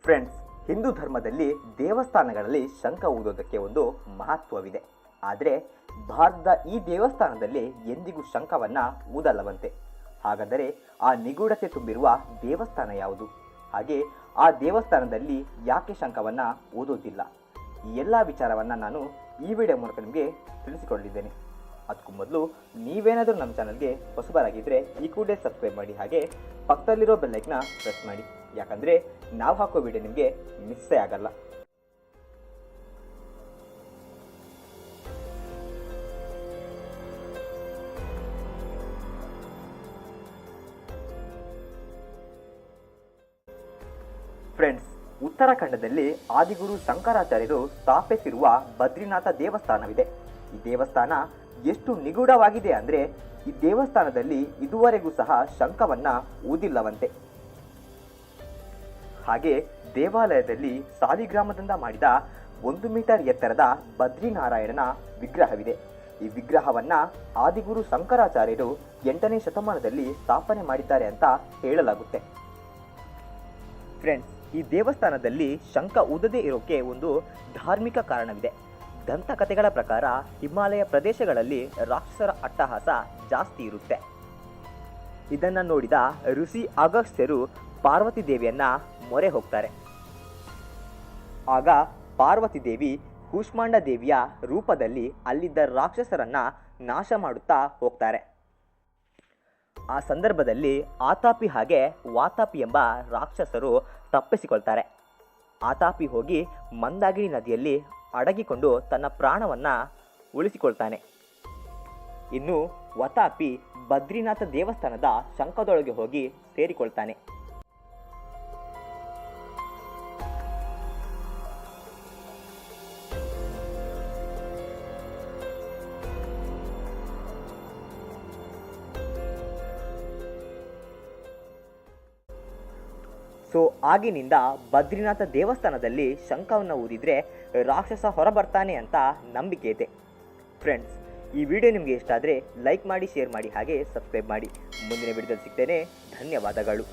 Friends, Hindu ಧರ್ಮದಲ್ಲಿ ದೇವಸ್ಥಾನಗಳಲ್ಲಿ ಶಂಖ ಊದೋದಕ್ಕೆ ಒಂದು ಮಹತ್ವವಿದೆ. ಆದರೆ ಭಾರತದ ಈ ದೇವಸ್ಥಾನದಲ್ಲಿ ಎಂದಿಗೂ ಶಂಖವನ್ನು ಊದಲ್ಲವಂತೆ. ಹಾಗಾದರೆ ಆ ನಿಗೂಢತೆ ತುಂಬಿರುವ ದೇವಸ್ಥಾನ ಯಾವುದು? ಹಾಗೆ ಆ ದೇವಸ್ಥಾನದಲ್ಲಿ ಯಾಕೆ ಶಂಖವನ್ನು ಊದೋದಿಲ್ಲ? ಈ ಎಲ್ಲ ವಿಚಾರವನ್ನು ನಾನು ಈ ವಿಡಿಯೋ ಮೂಲಕ ನಿಮಗೆ ತಿಳಿಸಿಕೊಡಲಿದ್ದೇನೆ. ಅದಕ್ಕೂ ಮೊದಲು ನೀವೇನಾದರೂ ನಮ್ಮ ಚಾನಲ್ಗೆ ಹೊಸಬರಾಗಿದ್ದರೆ ಈ ಕೂಡಲೇ ಸಬ್ಸ್ಕ್ರೈಬ್ ಮಾಡಿ, ಹಾಗೆ ಪಕ್ಕದಲ್ಲಿರೋ ಬೆಲ್ಲೈಕ್ನ ಪ್ರೆಸ್ ಮಾಡಿ. ಯಾಕಂದರೆ ನಾವು ಹಾಕೋ ವಿಡಿಯೋ ನಿಮಗೆ ಮಿಸ್ಸೇ ಆಗಲ್ಲ. ಫ್ರೆಂಡ್ಸ್, ಉತ್ತರಾಖಂಡದಲ್ಲಿ ಆದಿಗುರು ಶಂಕರಾಚಾರ್ಯರು ಸ್ಥಾಪಿಸಿರುವ ಬದ್ರಿನಾಥ ದೇವಸ್ಥಾನವಿದೆ. ಈ ದೇವಸ್ಥಾನ ಎಷ್ಟು ನಿಗೂಢವಾಗಿದೆ ಅಂದರೆ ಈ ದೇವಸ್ಥಾನದಲ್ಲಿ ಇದುವರೆಗೂ ಸಹ ಶಂಖವನ್ನು ಊದಿಲ್ಲವಂತೆ. ಹಾಗೆ ದೇವಾಲಯದಲ್ಲಿ ಸಾಲಿಗ್ರಾಮದಿಂದ ಮಾಡಿದ 1 ಮೀಟರ್ ಎತ್ತರದ ಬದ್ರಿನಾರಾಯಣನ ವಿಗ್ರಹವಿದೆ. ಈ ವಿಗ್ರಹವನ್ನು ಆದಿಗುರು ಶಂಕರಾಚಾರ್ಯರು 8ನೇ ಶತಮಾನದಲ್ಲಿ ಸ್ಥಾಪನೆ ಮಾಡಿದ್ದಾರೆ ಅಂತ ಹೇಳಲಾಗುತ್ತೆ. ಫ್ರೆಂಡ್ಸ್, ಈ ದೇವಸ್ಥಾನದಲ್ಲಿ ಶಂಖ ಊದದೇ ಇರೋಕ್ಕೆ ಒಂದು ಧಾರ್ಮಿಕ ಕಾರಣವಿದೆ. ದಂತಕಥೆಗಳ ಪ್ರಕಾರ ಹಿಮಾಲಯ ಪ್ರದೇಶಗಳಲ್ಲಿ ರಾಕ್ಷಸರ ಅಟ್ಟಹಾಸ ಜಾಸ್ತಿ ಇರುತ್ತೆ. ಇದನ್ನು ನೋಡಿದ ಋಷಿ ಅಗಸ್ತ್ಯರು ಪಾರ್ವತಿ ದೇವಿಯನ್ನ ಮೊರೆ ಹೋಗ್ತಾರೆ. ಆಗ ಪಾರ್ವತಿ ದೇವಿ ಕೂಷ್ಮಾಂಡ ದೇವಿಯ ರೂಪದಲ್ಲಿ ಅಲ್ಲಿದ್ದ ರಾಕ್ಷಸರನ್ನ ನಾಶ ಮಾಡುತ್ತಾ ಹೋಗ್ತಾರೆ. ಆ ಸಂದರ್ಭದಲ್ಲಿ ಆತಾಪಿ ಹಾಗೆ ವಾತಾಪಿ ಎಂಬ ರಾಕ್ಷಸರು ತಪ್ಪಿಸಿಕೊಳ್ತಾರೆ. ಆತಾಪಿ ಹೋಗಿ ಮಂದಾಗಿನಿ ನದಿಯಲ್ಲಿ ಅಡಗಿಕೊಂಡು ತನ್ನ ಪ್ರಾಣವನ್ನು ಉಳಿಸಿಕೊಳ್ತಾನೆ. ಇನ್ನು ವಾತಾಪಿ ಬದ್ರಿನಾಥ ದೇವಸ್ಥಾನದ ಶಂಖದೊಳಗೆ ಹೋಗಿ ಸೇರಿಕೊಳ್ತಾನೆ. ಸೊ ಆಗಿನಿಂದ ಬದ್ರಿನಾಥ ದೇವಸ್ಥಾನದಲ್ಲಿ ಶಂಖವನ್ನು ಊದಿದರೆ ರಾಕ್ಷಸ ಹೊರಬರ್ತಾನೆ ಅಂತ ನಂಬಿಕೆ ಇದೆ. ಫ್ರೆಂಡ್ಸ್, ಈ ವಿಡಿಯೋ ನಿಮಗೆ ಇಷ್ಟ ಆದರೆ ಲೈಕ್ ಮಾಡಿ, ಶೇರ್ ಮಾಡಿ, ಹಾಗೆ ಸಬ್ಸ್ಕ್ರೈಬ್ ಮಾಡಿ. ಮುಂದಿನ ವಿಡಿಯೋದಲ್ಲಿ ಸಿಗ್ತೇನೆ. ಧನ್ಯವಾದಗಳು.